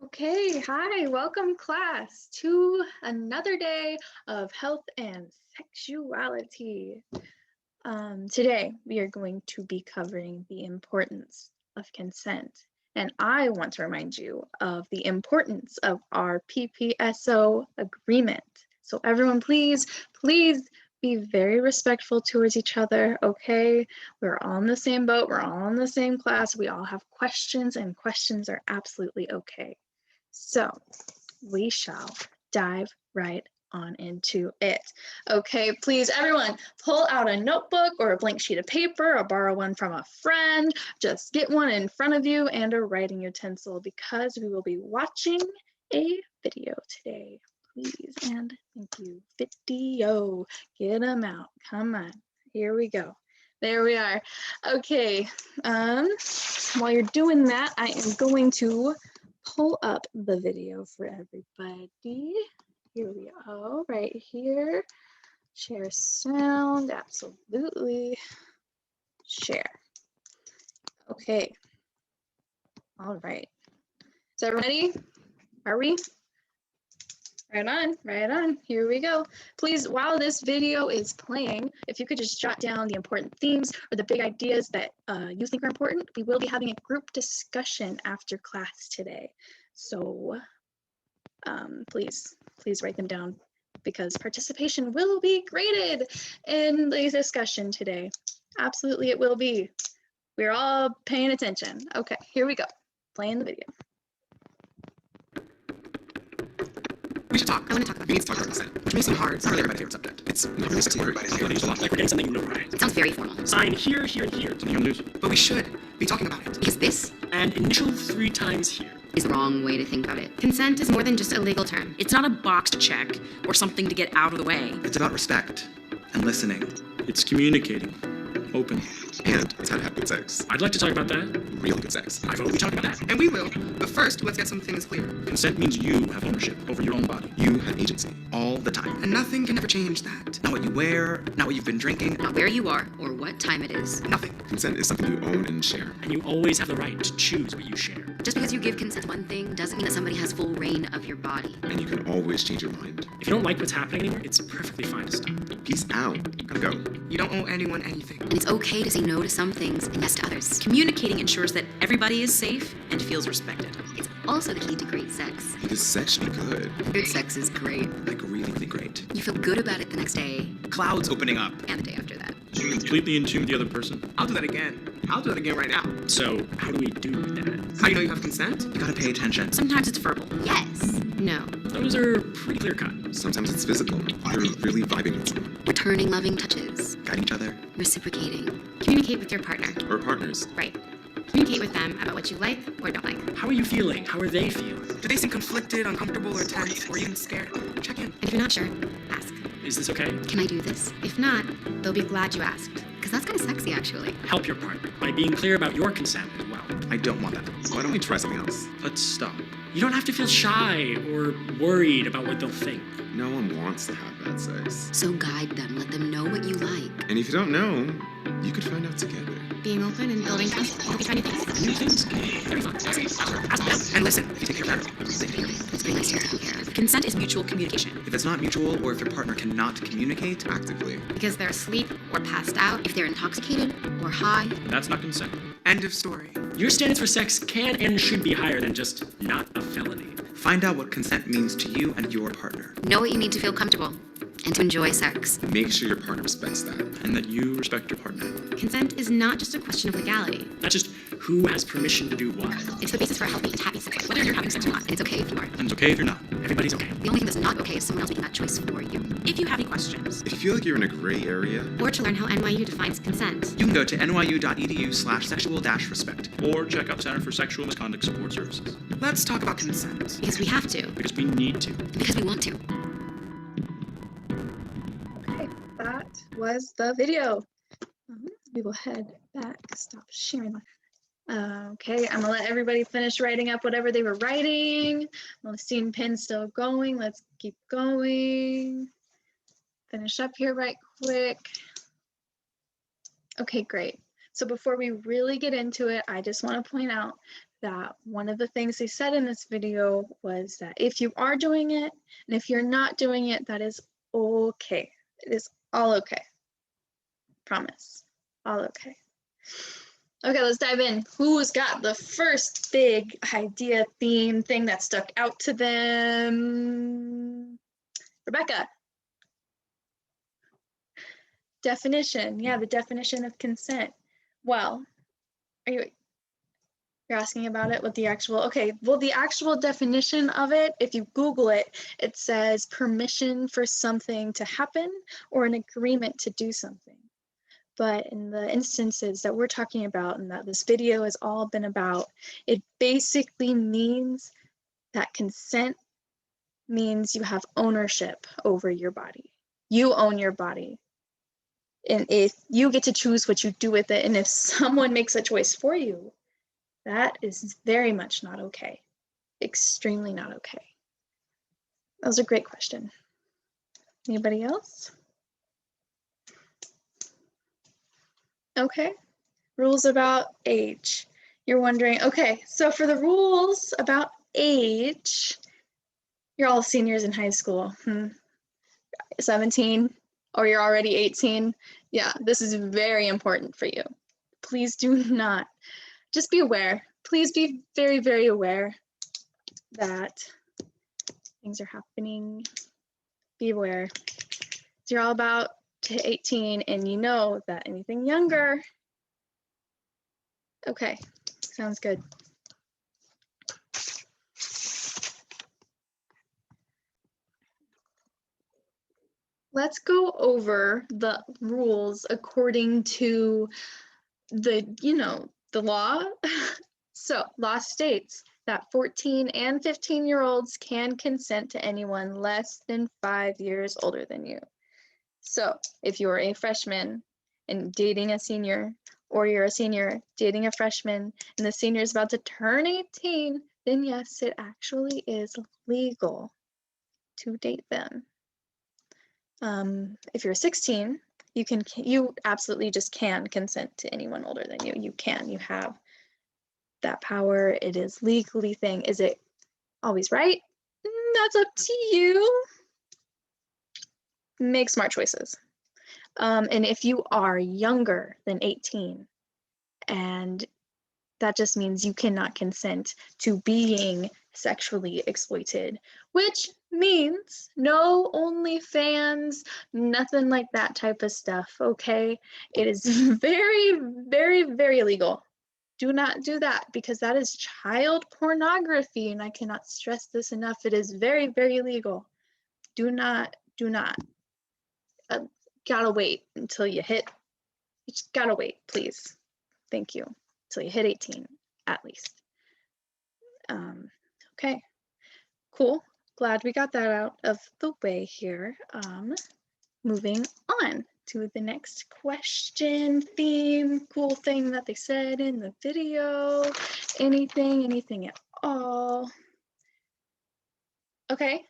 Okay, hi, welcome class to another day of health and sexuality. Today we are going to be covering the importance of consent. And I want to remind you of the importance of our PPSO agreement. So everyone, please be very respectful towards each other, okay? We're all in the same boat, we're all in the same class, we all have questions, and questions are absolutely okay. So we shall dive right on into it. Okay, please everyone pull out a notebook or a blank sheet of paper or borrow one from a friend. Just get one in front of you and a writing utensil because we will be watching a video today. Please and thank you. Video, get them out. Come on, here we go. There we are. Okay, while you're doing that, I am going to pull up the video for everybody. Here we go, right here. Share sound, absolutely. Share. Okay. All right. Is everyone ready? Are we? Right on, right on. Here we go. Please, while this video is playing, if you could just jot down the important themes or the big ideas that you think are important, we will be having a group discussion after class today. So please write them down because participation will be graded in the discussion today. Absolutely, it will be. We're all paying attention. Okay, here we go. Playing the video. We should talk. I want to talk about it. We need to talk about consent, which may seem hard. It's not really everybody's favorite subject. It's not really to everybody's favorite. A lot like we're getting something you know, right? It sounds very formal. Sign here, here, and here. Something on news. But we should be talking about it. Because this And initial 3 times here. is the wrong way to think about it. Consent is more than just a legal term. It's not a box to check or something to get out of the way. It's about respect and listening. It's communicating. Open. And it's how to have good sex. I'd like to talk about that. Really good sex. I vote we talk about that. And we will. But first, let's get some things clear. Consent means you have ownership over your own body. You have agency all the time. And nothing can ever change that. Not what you wear, not what you've been drinking. Not where you are or what time it is. Nothing. Consent is something you own and share. And you always have the right to choose what you share. Just because you give consent to one thing doesn't mean that somebody has full reign of your body. And you can always change your mind. If you don't like what's happening anymore, it's perfectly fine to stop. Peace out. Gotta go. You don't owe anyone anything. And it's okay to say no to some things and yes to others. Communicating ensures that everybody is safe and feels respected. It's also the key to great sex. Because sex should be good. Good sex is great. Like really, really great. You feel good about it the next day Clouds opening up. and the day after that. You're completely in tune with the other person. I'll do that again. I'll do that again right now. So how do we do that? How do you know you have consent? You gotta pay attention. Sometimes it's verbal. Yes. No. Those are pretty clear cut. Sometimes it's physical. You're really vibing with someone. Returning loving touches. Guide each other. Reciprocating. Communicate with your partner. Or partners. Right. Communicate with them about what you like or don't like. How are you feeling? How are they feeling? Do they seem conflicted, uncomfortable, or tense, or even scared? Check in. And if you're not sure, ask. Is this okay? Can I do this? If not, they'll be glad you asked. Because that's kind of sexy, actually. Help your partner by being clear about your consent as well. I don't want that. Why don't we try something else? Let's stop. You don't have to feel shy or worried about what they'll think. No one wants to have bad sex. So guide them. Let them know what you like. And if you don't know, you could find out together. Being open and building trust. Help you try new things. New things can be very fun. Ask them. And listen, if you take care of that. It's pretty nice to take care of. Consent is mutual communication. If it's not mutual, or if your partner cannot communicate, Actively. Because they're asleep or passed out. If they're intoxicated or high, That's not consent. end of story. Your standards for sex can and should be higher than just not a felony. Find out what consent means to you and your partner. know what you need to feel comfortable and to enjoy sex. Make sure your partner respects that. And that you respect your partner. Consent is not just a question of legality. Not just who has permission to do what. It's the basis for a healthy and happy sex, whether you're having sex or not. And it's okay if you are. And it's okay if you're not. Everybody's okay. The only thing that's not okay is someone else making that choice for you. If you have any questions, If you feel like you're in a gray area, Or to learn how NYU defines consent. You can go to nyu.edu/sexual-respect. Or check out Center for Sexual Misconduct Support Services. Let's talk about consent. Because we have to. Because we need to. And because we want to. Okay, that was the video. We will head back. Stop sharing my. Okay, I'm gonna let everybody finish writing up whatever they were writing. Celestine pin's still going. Let's keep going. Finish up here right quick. Okay, great. So before we really get into it, I just want to point out that one of the things they said in this video was that if you are doing it and if you're not doing it, that is okay. It is all okay. Promise. All okay. Okay, let's dive in. Who's got the first big idea, theme, thing that stuck out to them? Rebecca. Definition. Yeah, the definition of consent. Well, you're asking about it with the actual, okay, well, the actual definition of it, if you Google it, it says permission for something to happen or an agreement to do something. But in the instances that we're talking about and that this video has all been about, it basically means that consent means you have ownership over your body. You own your body. And if you get to choose what you do with it, and if someone makes a choice for you, that is very much not okay. Extremely not okay. That was a great question. Anybody else? Okay, rules about age. You're wondering, okay, so for the rules about age, you're all seniors in high school, 17, or you're already 18. Yeah, this is very important for you. Please do not, just be aware. Please be very, very aware that things are happening. Be aware. You're all about to 18 and you know that anything younger. Okay, sounds good. Let's go over the rules according to the, the law. So, law states that 14 and 15-year-olds can consent to anyone less than 5 years older than you. So, if you're a freshman and dating a senior, or you're a senior dating a freshman, and the senior is about to turn 18, then yes, it actually is legal to date them. If you're 16, you absolutely just can consent to anyone older than you. You have that power. It is legally thing. Is it always right? That's up to you. Make smart choices. And if you are younger than 18, and that just means you cannot consent to being sexually exploited, which means no OnlyFans, nothing like that type of stuff, okay? It is very, very, very illegal. Do not do that because that is child pornography, and I cannot stress this enough. It is very, very illegal. Do not. Gotta wait until you hit, you just gotta wait, please. Thank you. Until you hit 18, at least. Okay, cool. Glad we got that out of the way here. Moving on to the next question, theme, cool thing that they said in the video, anything at all. Okay.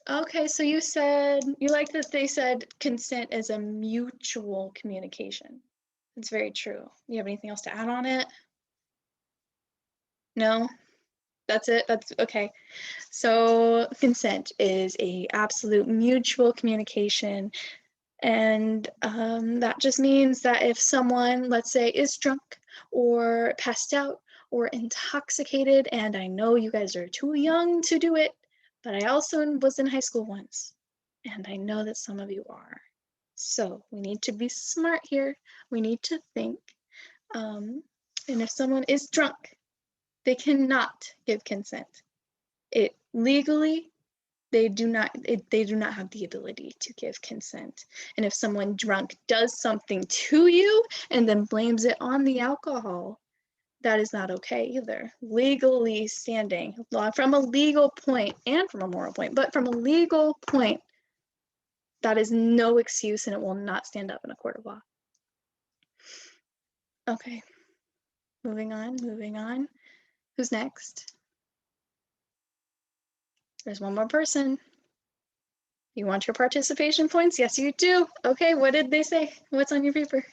Okay, so you said, you like that they said consent is a mutual communication. That's very true. You have anything else to add on it? No? That's it? That's okay. So consent is a absolute mutual communication. And that just means that if someone, let's say, is drunk or passed out or intoxicated, and I know you guys are too young to do it, but I also was in high school once, and I know that some of you are. So we need to be smart here. We need to think. And if someone is drunk, they cannot give consent. Legally, they do not have the ability to give consent. And if someone drunk does something to you and then blames it on the alcohol, that is not okay either. Legally standing, from a legal point and from a moral point, but from a legal point, that is no excuse and it will not stand up in a court of law. Okay, moving on. Who's next? There's one more person. You want your participation points? Yes, you do. Okay, what did they say? What's on your paper?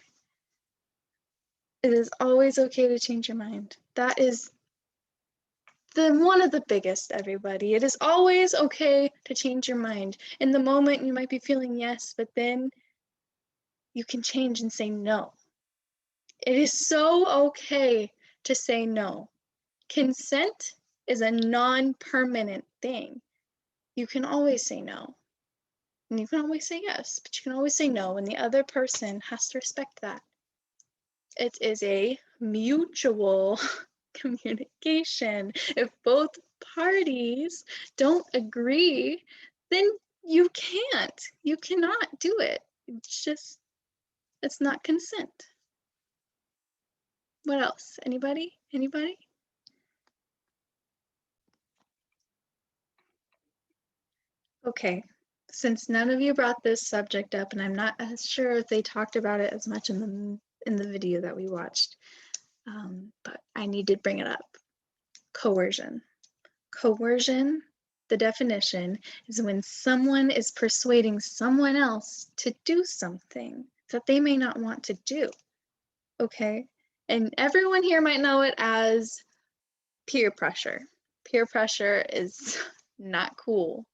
It is always okay to change your mind. That is one of the biggest, everybody. It is always okay to change your mind. In the moment, you might be feeling yes, but then you can change and say no. It is so okay to say no. Consent is a non-permanent thing. You can always say no. And you can always say yes, but you can always say no, and the other person has to respect that. It is a mutual communication. If both parties don't agree, then you can't. You cannot do it. It's not consent. What else? Anybody? Anybody? Okay, since none of you brought this subject up, and I'm not as sure if they talked about it as much in the video that we watched, but I need to bring it up. Coercion. Coercion, the definition, is when someone is persuading someone else to do something that they may not want to do. Okay? And everyone here might know it as peer pressure. Peer pressure is not cool.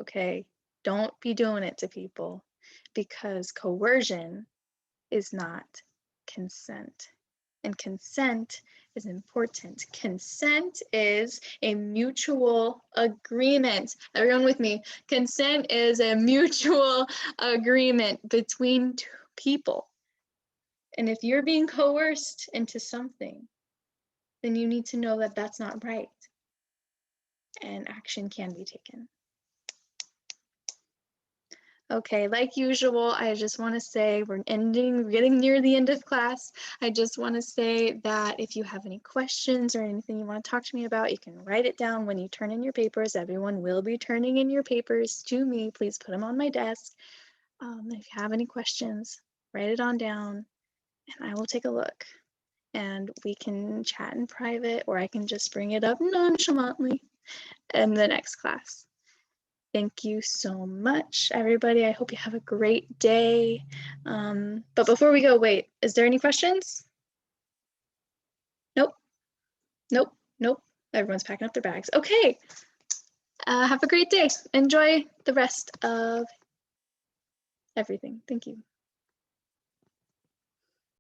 Okay? Don't be doing it to people, because coercion is not consent. And consent is important. Consent is a mutual agreement. Everyone with me? Consent is a mutual agreement between two people. And if you're being coerced into something, then you need to know that that's not right. And action can be taken. Okay, like usual, I just want to say we're getting near the end of class. I just want to say that if you have any questions or anything you want to talk to me about, you can write it down when you turn in your papers. Everyone will be turning in your papers to me. Please put them on my desk. If you have any questions, write it on down and I will take a look. And we can chat in private, or I can just bring it up nonchalantly in the next class. Thank you so much, everybody. I hope you have a great day. But before we go, wait, is there any questions? Nope, nope, nope. Everyone's packing up their bags. Okay, have a great day. Enjoy the rest of everything. Thank you.